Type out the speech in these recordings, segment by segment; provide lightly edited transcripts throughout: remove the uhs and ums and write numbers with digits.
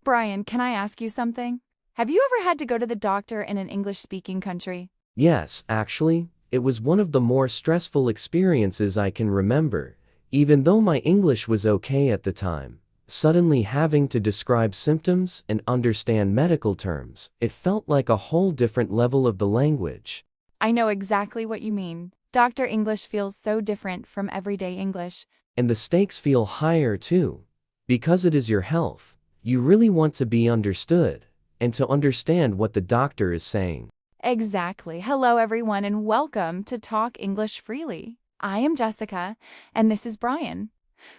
Brian, can I ask you something? Have you ever had to go to the doctor in an English-speaking country? Yes, actually, it was one of the more stressful experiences I can remember, even though my English was okay at the time. Suddenly having to describe symptoms and understand medical terms, it felt like a whole different level of the language. I know exactly what you mean. Doctor English feels so different from everyday English. And the stakes feel higher too. Because it is your health, you really want to be understood, and to understand what the doctor is saying. Exactly. Hello, everyone, and welcome to Talk English Freely. I am Jessica, and this is Brian.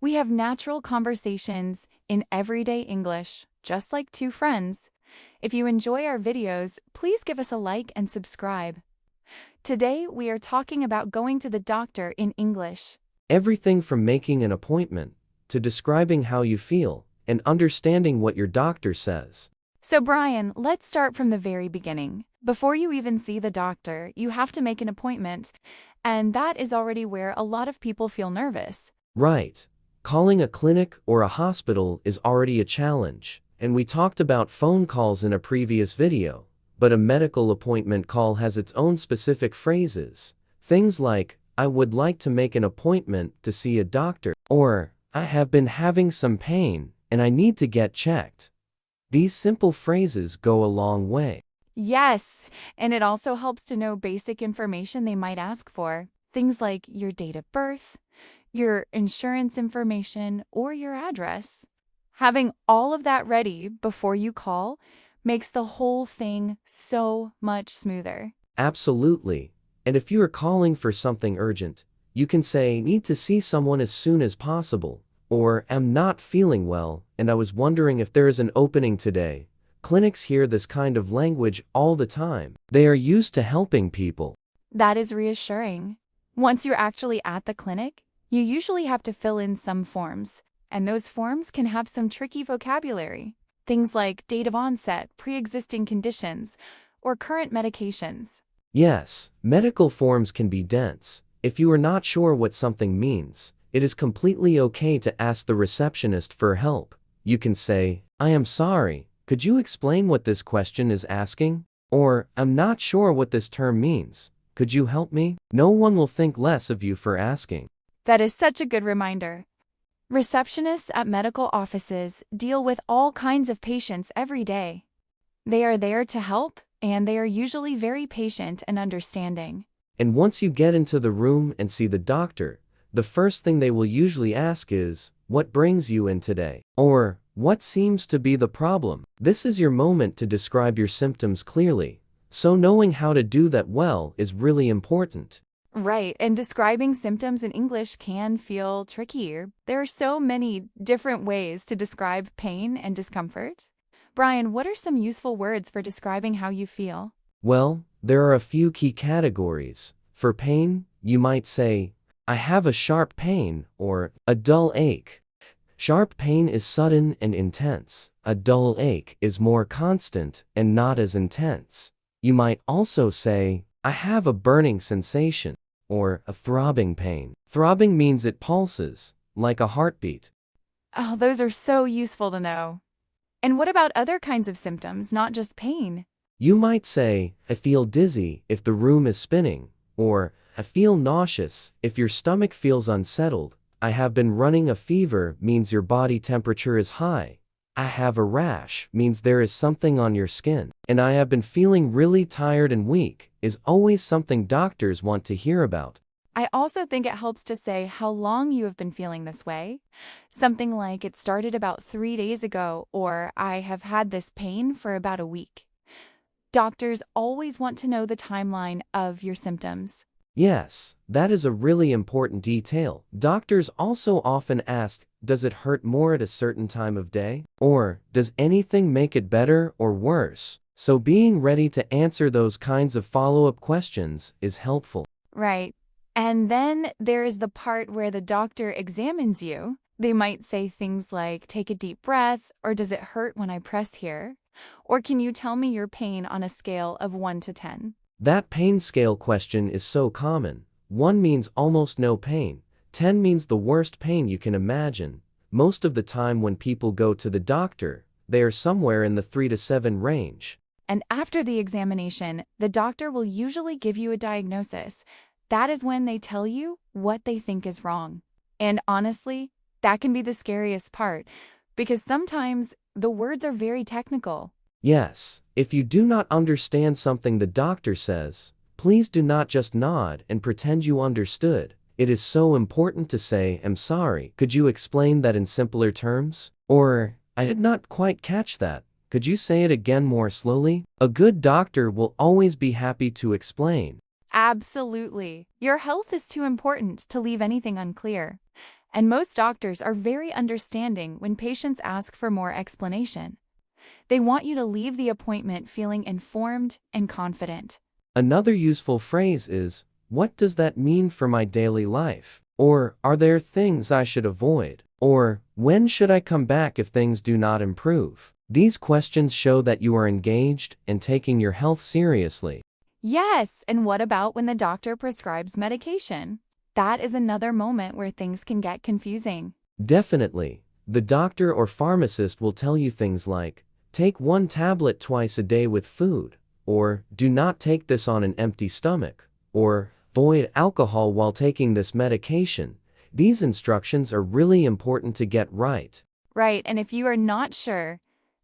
We have natural conversations in everyday English, just like two friends. If you enjoy our videos, please give us a like and subscribe. Today, we are talking about going to the doctor in English. Everything from making an appointment, to describing how you feel, and understanding what your doctor says. So, Brian, let's start from the very beginning. Before you even see the doctor, you have to make an appointment, and that is already where a lot of people feel nervous. Right. Calling a clinic or a hospital is already a challenge, and we talked about phone calls in a previous video, but a medical appointment call has its own specific phrases. Things like, I would like to make an appointment to see a doctor, or, I have been having some pain, and I need to get checked. These simple phrases go a long way. Yes, and it also helps to know basic information they might ask for. Things like your date of birth, your insurance information, or your address. Having all of that ready before you call makes the whole thing so much smoother. Absolutely. And if you are calling for something urgent, you can say, need to see someone as soon as possible, or am not feeling well, and I was wondering if there is an opening today. Clinics hear this kind of language all the time. They are used to helping people. That is reassuring. Once you're actually at the clinic, you usually have to fill in some forms, and those forms can have some tricky vocabulary. Things like date of onset, pre-existing conditions, or current medications. Yes, medical forms can be dense. If you are not sure what something means, it is completely okay to ask the receptionist for help. You can say, I am sorry, could you explain what this question is asking? Or, I'm not sure what this term means. Could you help me? No one will think less of you for asking. That is such a good reminder. Receptionists at medical offices deal with all kinds of patients every day. They are there to help, and they are usually very patient and understanding. And once you get into the room and see the doctor, the first thing they will usually ask is, what brings you in today? Or, what seems to be the problem? This is your moment to describe your symptoms clearly, so knowing how to do that well is really important. Right, and describing symptoms in English can feel trickier. There are so many different ways to describe pain and discomfort. Brian, what are some useful words for describing how you feel? Well, there are a few key categories. For pain, you might say, I have a sharp pain, or a dull ache. Sharp pain is sudden and intense. A dull ache is more constant and not as intense. You might also say, I have a burning sensation, or a throbbing pain. Throbbing means it pulses, like a heartbeat. Oh, those are so useful to know. And what about other kinds of symptoms, not just pain? You might say, I feel dizzy if the room is spinning, or I feel nauseous if your stomach feels unsettled. I have been running a fever means your body temperature is high. I have a rash means there is something on your skin. And I have been feeling really tired and weak is always something doctors want to hear about. I also think it helps to say how long you have been feeling this way. Something like it started about 3 days ago, or I have had this pain for about a week. Doctors always want to know the timeline of your symptoms. Yes, that is a really important detail. Doctors also often ask, does it hurt more at a certain time of day? Or, does anything make it better or worse? So being ready to answer those kinds of follow-up questions is helpful. Right. And then there is the part where the doctor examines you. They might say things like, take a deep breath, or does it hurt when I press here? Or can you tell me your pain on a scale of 1 to 10? That pain scale question is so common. 1 means almost no pain. 10 means the worst pain you can imagine. Most of the time when people go to the doctor, they are somewhere in the 3 to 7 range. And after the examination, the doctor will usually give you a diagnosis. That is when they tell you what they think is wrong. And honestly, that can be the scariest part, because sometimes the words are very technical. Yes, if you do not understand something the doctor says, please do not just nod and pretend you understood. It is so important to say, "I'm sorry, could you explain that in simpler terms?" Or, "I did not quite catch that. Could you say it again more slowly?" A good doctor will always be happy to explain. Absolutely. Your health is too important to leave anything unclear. And most doctors are very understanding when patients ask for more explanation. They want you to leave the appointment feeling informed and confident. Another useful phrase is, "What does that mean for my daily life?" Or, "Are there things I should avoid?" Or, "When should I come back if things do not improve?" These questions show that you are engaged and taking your health seriously. Yes, and what about when the doctor prescribes medication? That is another moment where things can get confusing. Definitely, the doctor or pharmacist will tell you things like, "Take 1 tablet twice a day with food," or "Do not take this on an empty stomach," or "Avoid alcohol while taking this medication." These instructions are really important to get right. Right, and if you are not sure,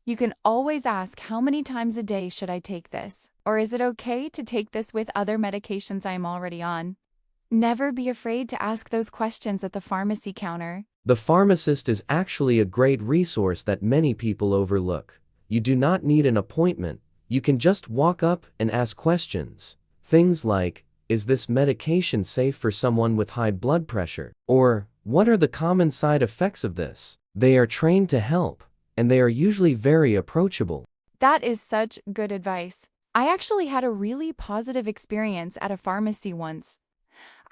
you can always ask, how many times a day should I take this? Or is it okay to take this with other medications I am already on? Never be afraid to ask those questions at the pharmacy counter. The pharmacist is actually a great resource that many people overlook. You do not need an appointment, you can just walk up and ask questions. Things like, "Is this medication safe for someone with high blood pressure?" Or, "What are the common side effects of this?" They are trained to help, and they are usually very approachable. That is such good advice. I actually had a really positive experience at a pharmacy once.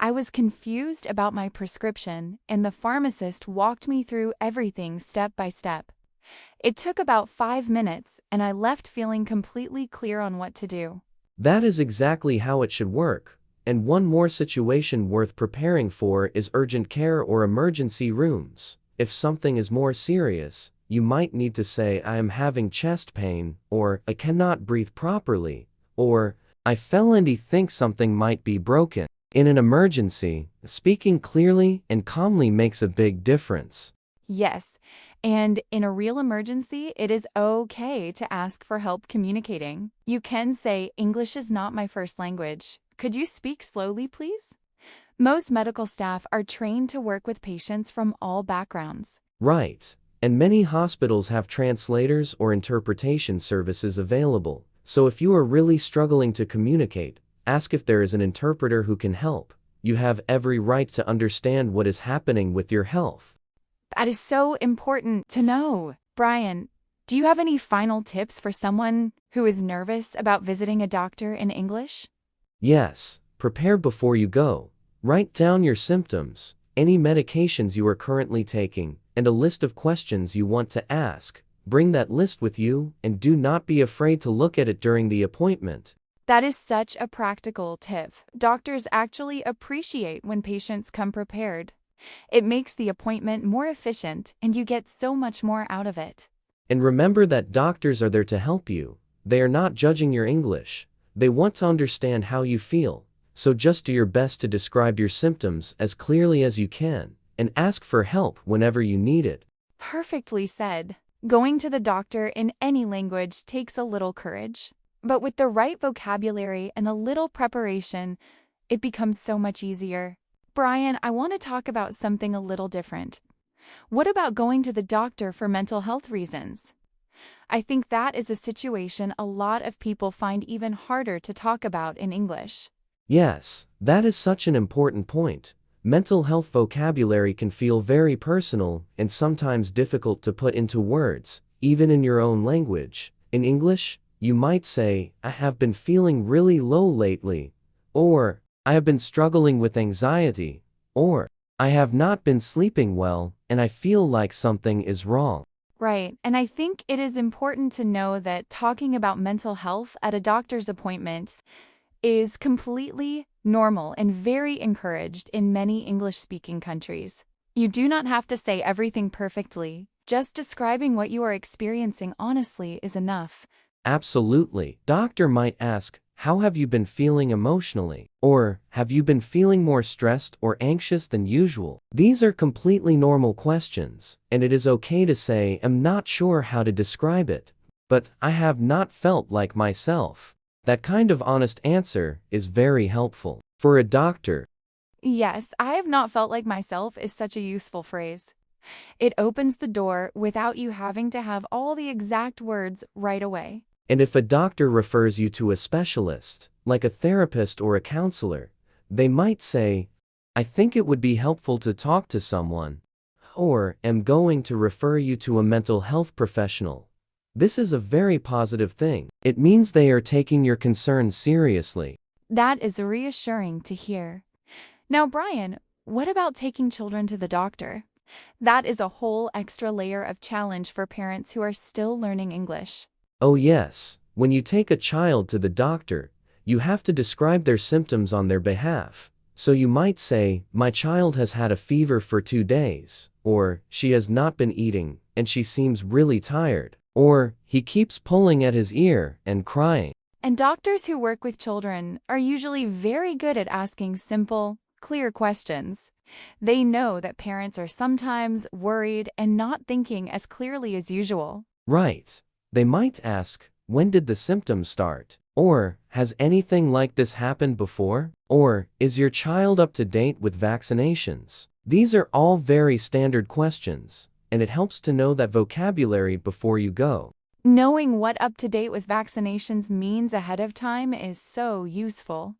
I was confused about my prescription, and the pharmacist walked me through everything step by step. It took about 5 minutes, and I left feeling completely clear on what to do. That is exactly how it should work. And one more situation worth preparing for is urgent care or emergency rooms. If something is more serious, you might need to say, "I am having chest pain," or "I cannot breathe properly," or "I fell and I think something might be broken." In an emergency, speaking clearly and calmly makes a big difference. Yes, and in a real emergency, it is okay to ask for help communicating. You can say, "English is not my first language. Could you speak slowly, please?" Most medical staff are trained to work with patients from all backgrounds. Right. And many hospitals have translators or interpretation services available. So if you are really struggling to communicate, ask if there is an interpreter who can help. You have every right to understand what is happening with your health. That is so important to know. Brian, do you have any final tips for someone who is nervous about visiting a doctor in English? Yes, prepare before you go. Write down your symptoms, any medications you are currently taking, and a list of questions you want to ask. Bring that list with you, and do not be afraid to look at it during the appointment. That is such a practical tip. Doctors actually appreciate when patients come prepared. It makes the appointment more efficient, and you get so much more out of it. And remember that doctors are there to help you. They are not judging your English. They want to understand how you feel. So just do your best to describe your symptoms as clearly as you can, and ask for help whenever you need it. Perfectly said. Going to the doctor in any language takes a little courage. But with the right vocabulary and a little preparation, it becomes so much easier. Brian, I want to talk about something a little different. What about going to the doctor for mental health reasons? I think that is a situation a lot of people find even harder to talk about in English. Yes, that is such an important point. Mental health vocabulary can feel very personal and sometimes difficult to put into words, even in your own language. In English, you might say, "I have been feeling really low lately," or "I have been struggling with anxiety," or "I have not been sleeping well, and I feel like something is wrong." Right, and I think it is important to know that talking about mental health at a doctor's appointment is completely normal and very encouraged in many English-speaking countries. You do not have to say everything perfectly. Just describing what you are experiencing honestly is enough. Absolutely. Doctor might ask, how have you been feeling emotionally? Or, have you been feeling more stressed or anxious than usual? These are completely normal questions, and it is okay to say, I'm not sure how to describe it, but I have not felt like myself. That kind of honest answer is very helpful. For a doctor, Yes, I have not felt like myself is such a useful phrase. It opens the door without you having to have all the exact words right away. and if a doctor refers you to a specialist, like a therapist or a counselor, they might say, I think it would be helpful to talk to someone, or am going to refer you to a mental health professional. This is a very positive thing. It means they are taking your concerns seriously. That is reassuring to hear. Now, Brian, what about taking children to the doctor? That is a whole extra layer of challenge for parents who are still learning English. Oh yes, when you take a child to the doctor, you have to describe their symptoms on their behalf. So you might say, my child has had a fever for 2 days, or she has not been eating, and she seems really tired, or he keeps pulling at his ear and crying. And doctors who work with children are usually very good at asking simple, clear questions. They know that parents are sometimes worried and not thinking as clearly as usual. Right. They might ask, when did the symptoms start? Or, has anything like this happened before? Or, is your child up to date with vaccinations? These are all very standard questions, and it helps to know that vocabulary before you go. Knowing what up to date with vaccinations means ahead of time is so useful.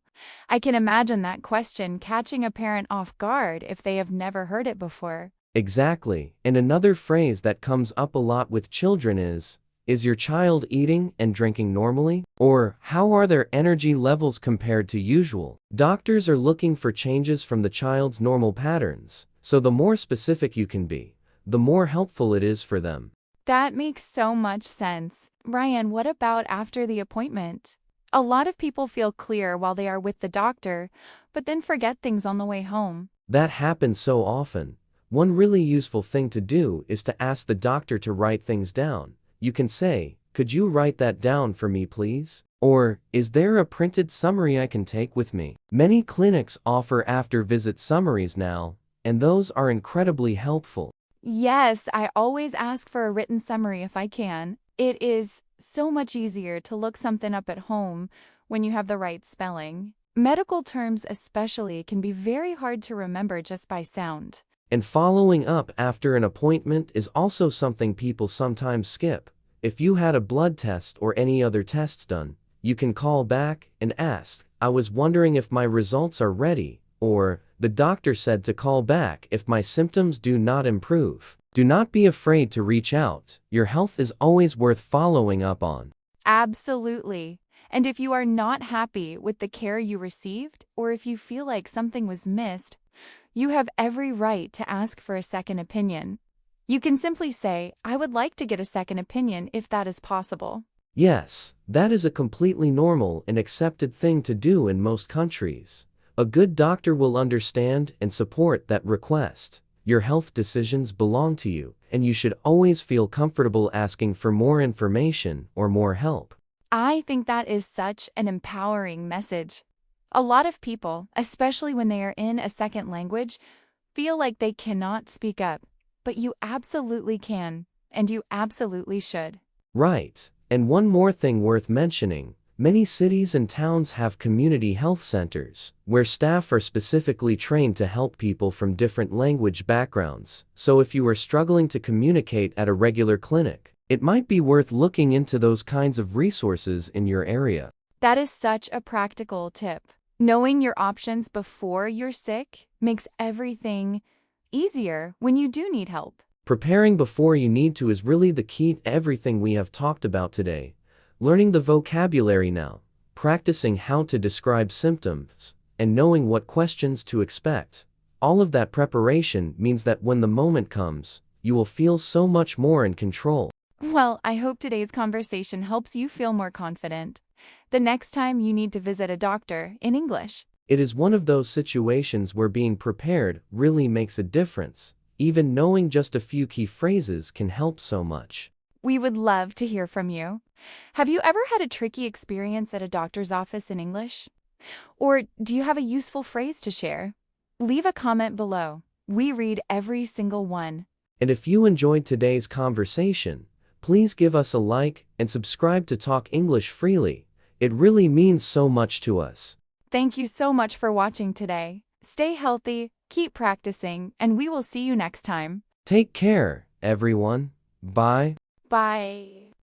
I can imagine that question catching a parent off guard if they have never heard it before. Exactly, and another phrase that comes up a lot with children is your child eating and drinking normally? Or, how are their energy levels compared to usual? Doctors are looking for changes from the child's normal patterns, so the more specific you can be, the more helpful it is for them. That makes so much sense. Brian, what about after the appointment? A lot of people feel clear while they are with the doctor, but then forget things on the way home. That happens so often. One really useful thing to do is to ask the doctor to write things down. You can say, could you write that down for me please? Or, is there a printed summary I can take with me? Many clinics offer after-visit summaries now, and those are incredibly helpful. Yes, I always ask for a written summary if I can. It is so much easier to look something up at home when you have the right spelling. Medical terms especially can be very hard to remember just by sound. And following up after an appointment is also something people sometimes skip. If you had a blood test or any other tests done, you can call back and ask, I was wondering if my results are ready, or, the doctor said to call back if my symptoms do not improve. Do not be afraid to reach out. Your health is always worth following up on. Absolutely. And if you are not happy with the care you received, or if you feel like something was missed, you have every right to ask for a second opinion. You can simply say, I would like to get a second opinion if that is possible. Yes, that is a completely normal and accepted thing to do in most countries. A good doctor will understand and support that request. Your health decisions belong to you, and you should always feel comfortable asking for more information or more help. I think that is such an empowering message. A lot of people, especially when they are in a second language, feel like they cannot speak up, but you absolutely can, and you absolutely should. Right. And one more thing worth mentioning, many cities and towns have community health centers, where staff are specifically trained to help people from different language backgrounds. So if you are struggling to communicate at a regular clinic, it might be worth looking into those kinds of resources in your area. That is such a practical tip. Knowing your options before you're sick makes everything easier when you do need help. Preparing before you need to is really the key to everything we have talked about today. Learning the vocabulary now, practicing how to describe symptoms, and knowing what questions to expect. All of that preparation means that when the moment comes, you will feel so much more in control. Well, I hope today's conversation helps you feel more confident the next time you need to visit a doctor in English. It is one of those situations where being prepared really makes a difference. Even knowing just a few key phrases can help so much. We would love to hear from you. Have you ever had a tricky experience at a doctor's office in English? Or do you have a useful phrase to share? Leave a comment below. We read every single one. And if you enjoyed today's conversation, please give us a like and subscribe to Talk English Freely. It really means so much to us. Thank you so much for watching today. Stay healthy, keep practicing, and we will see you next time. Take care, everyone. Bye. Bye.